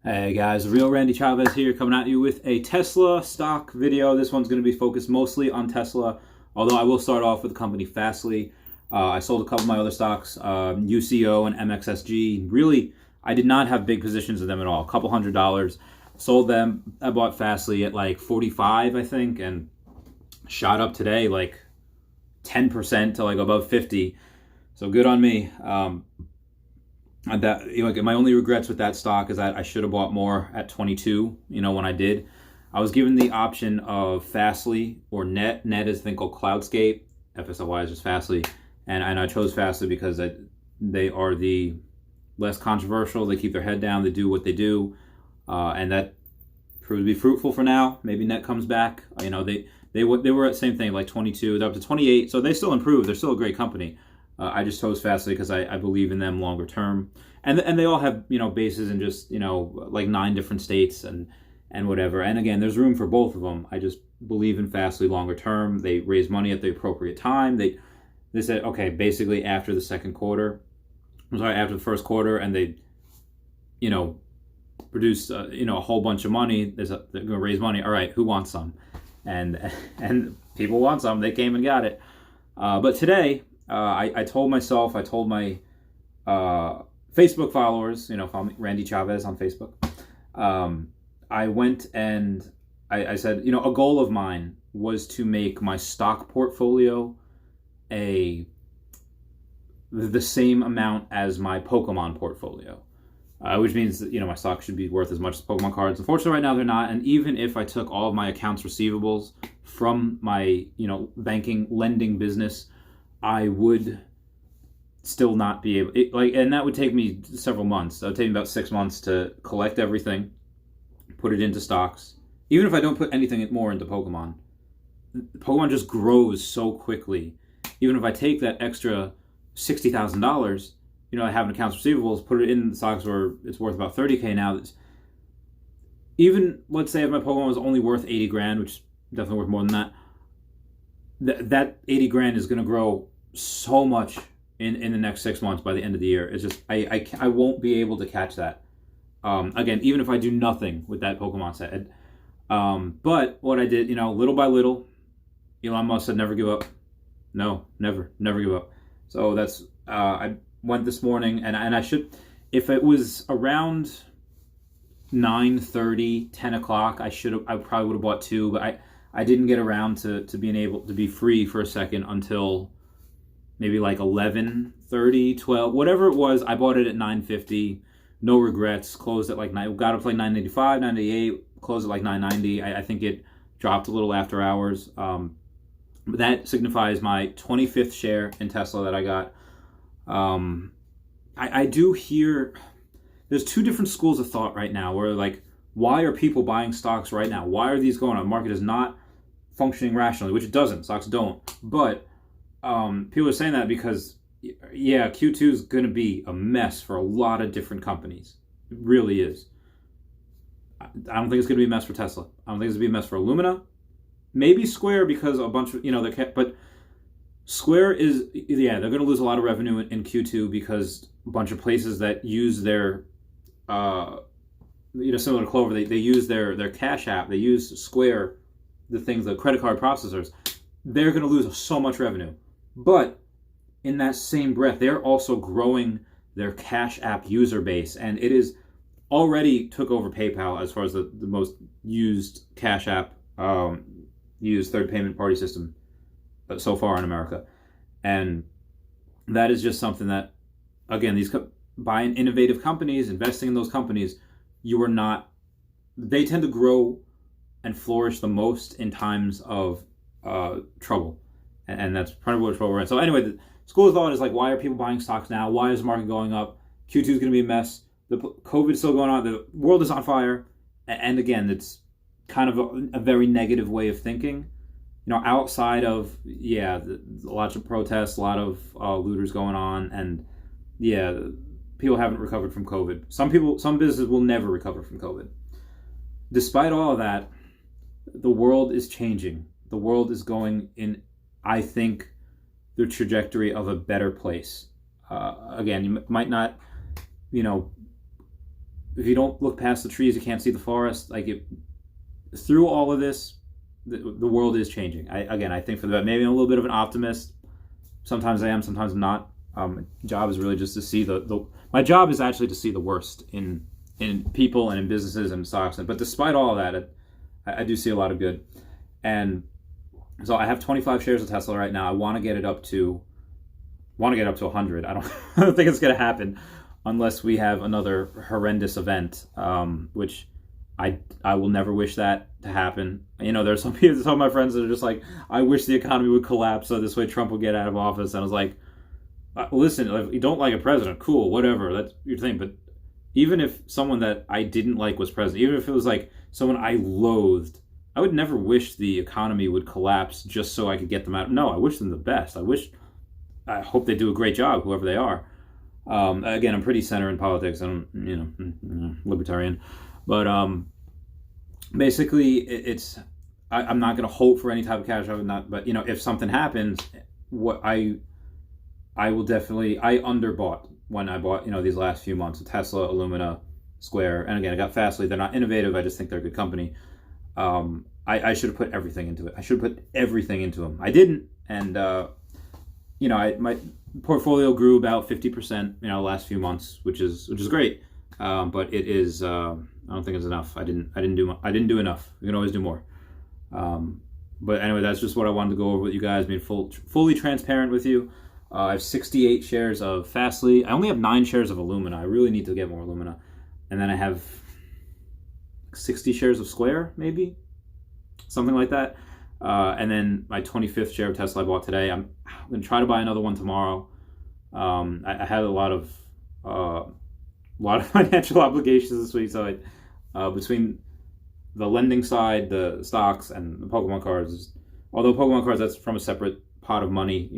Hey guys, the real Randy Chavez here, coming at you with a Tesla stock video. This one's going to be focused mostly on Tesla, although I will start off with the company Fastly. I sold a couple of my other stocks, UCO and MXSG. Really, I did not have big positions in them at all. A couple $100. Sold them. I bought Fastly at like 45, I think, and shot up today like 10% to like above 50. So good on me. And that, my only regrets with that stock is that I should have bought more at 22. When I did, I was given the option of Fastly or Net. Net is a thing called Cloudscape. FSLY is just Fastly, and I chose Fastly because they are the less controversial. They keep their head down. They do what they do, and that proved to be fruitful for now. Maybe Net comes back. They were at the same thing, like 22. They're up to 28, so they still improved. They're still a great company. I just chose Fastly because I believe in them longer term, and they all have bases in just like 9 different states and whatever. And again, there's room for both of them. I just believe in Fastly longer term. They raise money at the appropriate time. They said okay, basically after the after the first quarter, and they produced a whole bunch of money. They're going to raise money. All right, who wants some? And people want some. They came and got it. But today. I told my Facebook followers, follow me, Randy Chavez on Facebook. I went and I said, a goal of mine was to make my stock portfolio the same amount as my Pokemon portfolio, which means that, my stock should be worth as much as Pokemon cards. Unfortunately, right now they're not. And even if I took all of my accounts receivables from my, banking lending business, I would still not be able, and that would take me several months. That would take me about 6 months to collect everything, put it into stocks. Even if I don't put anything more into Pokemon just grows so quickly. Even if I take that extra $60,000, I have in accounts receivables, put it in stocks where it's worth about $30K now. Even let's say if my Pokemon was only worth 80 grand, which is definitely worth more than that. That 80 grand is going to grow so much in the next 6 months by the end of the year. It's just, I won't be able to catch that. Again, even if I do nothing with that Pokemon set. But what I did, little by little, Elon Musk said never give up. No, never give up. So that's, I went this morning and I should, if it was around 9:30, 10 o'clock, I probably would have bought 2, but I didn't get around to being able to be free for a second until maybe like 11:30, 12, whatever it was. I bought it at 9:50. No regrets. Closed at like 9. Got up to like 9.85, 9.88. Closed at like 9.90. I think it dropped a little after hours. But that signifies my 25th share in Tesla that I got. I do hear there's 2 different schools of thought right now where like, why are people buying stocks right now? Why are these going on? The market is not functioning rationally, which it doesn't. Stocks don't. But people are saying that because, yeah, Q2 is going to be a mess for a lot of different companies. It really is. I don't think it's going to be a mess for Tesla. I don't think it's going to be a mess for Illumina. Maybe Square because a bunch of, but Square is, yeah, they're going to lose a lot of revenue in Q2 because a bunch of places that use their, similar to Clover, they use their Cash App, they use Square, the credit card processors. They're going to lose so much revenue. But in that same breath, they're also growing their Cash App user base, and it is already took over PayPal as far as the most used Cash App used third payment party system so far in America. And that is just something that, again, buying innovative companies, investing in those companies, they tend to grow and flourish the most in times of trouble. And that's probably what trouble we're in. So anyway, the school of thought is like, why are people buying stocks now? Why is the market going up? Q2 is going to be a mess. The COVID is still going on. The world is on fire. And again, it's kind of a very negative way of thinking. Outside of, lots of protests, a lot of looters going on. And people haven't recovered from COVID. Some businesses will never recover from COVID. Despite all of that, the world is changing. The world is going in, I think, the trajectory of a better place. Again, you might not, if you don't look past the trees, you can't see the forest. Through all of this, the world is changing. I think for the maybe I'm a little bit of an optimist. Sometimes I am, sometimes I'm not. My job is really just to see my job is actually to see the worst in people and in businesses and stocks. But despite all of that, I do see a lot of good. And so I have 25 shares of Tesla right now. I want to get it up to 100. I don't I don't think it's going to happen unless we have another horrendous event, which I will never wish that to happen. You know, there's some of my friends that are just like, I wish the economy would collapse so this way Trump would get out of office. And I was like, listen, if you don't like a president, cool, whatever, that's your thing. But even if someone that I didn't like was president, even if it was like someone I loathed, I would never wish the economy would collapse just so I could get them out. No, I wish them the best. I hope they do a great job, whoever they are. Again, I'm pretty center in politics. I'm, libertarian. But basically, I'm not going to hope for any type of cash out. But if something happens, I will definitely. I underbought when I bought these last few months. Tesla, Illumina, Square, and again I got Fastly. They're not innovative. I just think they're a good company. I should have put everything into it. I should have put everything into them. I didn't, and my portfolio grew about 50%. The last few months, which is great. But it is. I don't think it's enough. I didn't do enough. You can always do more. But anyway, that's just what I wanted to go over with you guys, being fully transparent with you. I have 68 shares of Fastly. I only have 9 shares of Illumina. I really need to get more Illumina. And then I have 60 shares of Square, maybe? Something like that. And then my 25th share of Tesla I bought today. I'm going to try to buy another one tomorrow. I had a lot of financial obligations this week, so between the lending side, the stocks, and the Pokemon cards, although Pokemon cards, that's from a separate pot of money.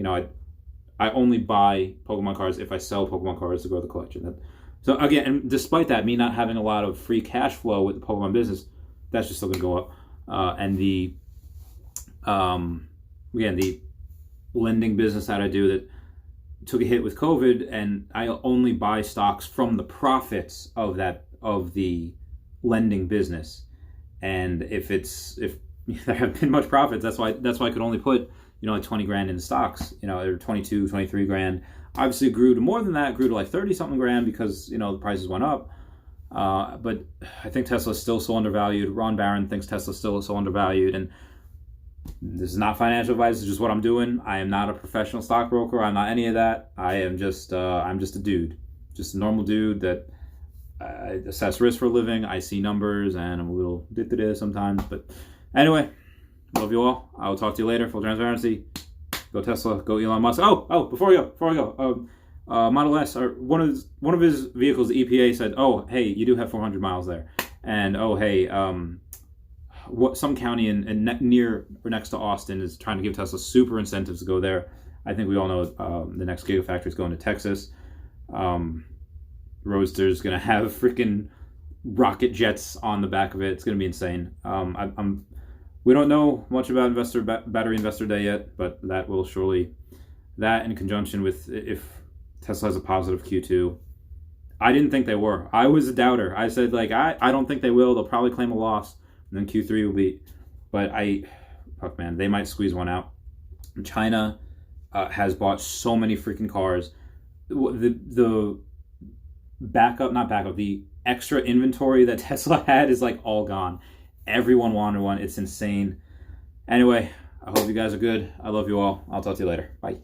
I only buy Pokemon cards if I sell Pokemon cards to grow the collection. So again, and despite that, me not having a lot of free cash flow with the Pokemon business, that's just still going to go up. And the lending business that I do that took a hit with COVID, and I only buy stocks from the profits of the lending business. And if there have been much profits, that's why I could only put like 20 grand in stocks, or 22, 23 grand. Obviously it grew to more than that, grew to like 30 something grand because the prices went up. But I think Tesla's still so undervalued. Ron Barron thinks Tesla's still so undervalued, and this is not financial advice. It's just what I'm doing. I am not a professional stockbroker. I'm not any of that. I am just I'm just a dude, just a normal dude that I assess risk for a living. I see numbers, and I'm a little addicted sometimes. But anyway, love you all. I will talk to you later. Full transparency. Go Tesla. Go Elon Musk. Oh, before I go. Model S, or one of his vehicles, the EPA said, "Oh, hey, you do have 400 miles there," and oh, hey, some county in near or next to Austin is trying to give Tesla super incentives to go there. I think we all know the next Gigafactory is going to Texas. Roadster's going to have freaking rocket jets on the back of it. It's going to be insane. We don't know much about Battery Investor Day yet, but that will surely, that in conjunction with if Tesla has a positive Q2. I didn't think they were. I was a doubter. I said, I don't think they will. They'll probably claim a loss, and then Q3 will be. But fuck man, they might squeeze one out. China has bought so many freaking cars. The the extra inventory that Tesla had is all gone. Everyone wanted one. It's insane. Anyway, I hope you guys are good. I love you all. I'll talk to you later. Bye.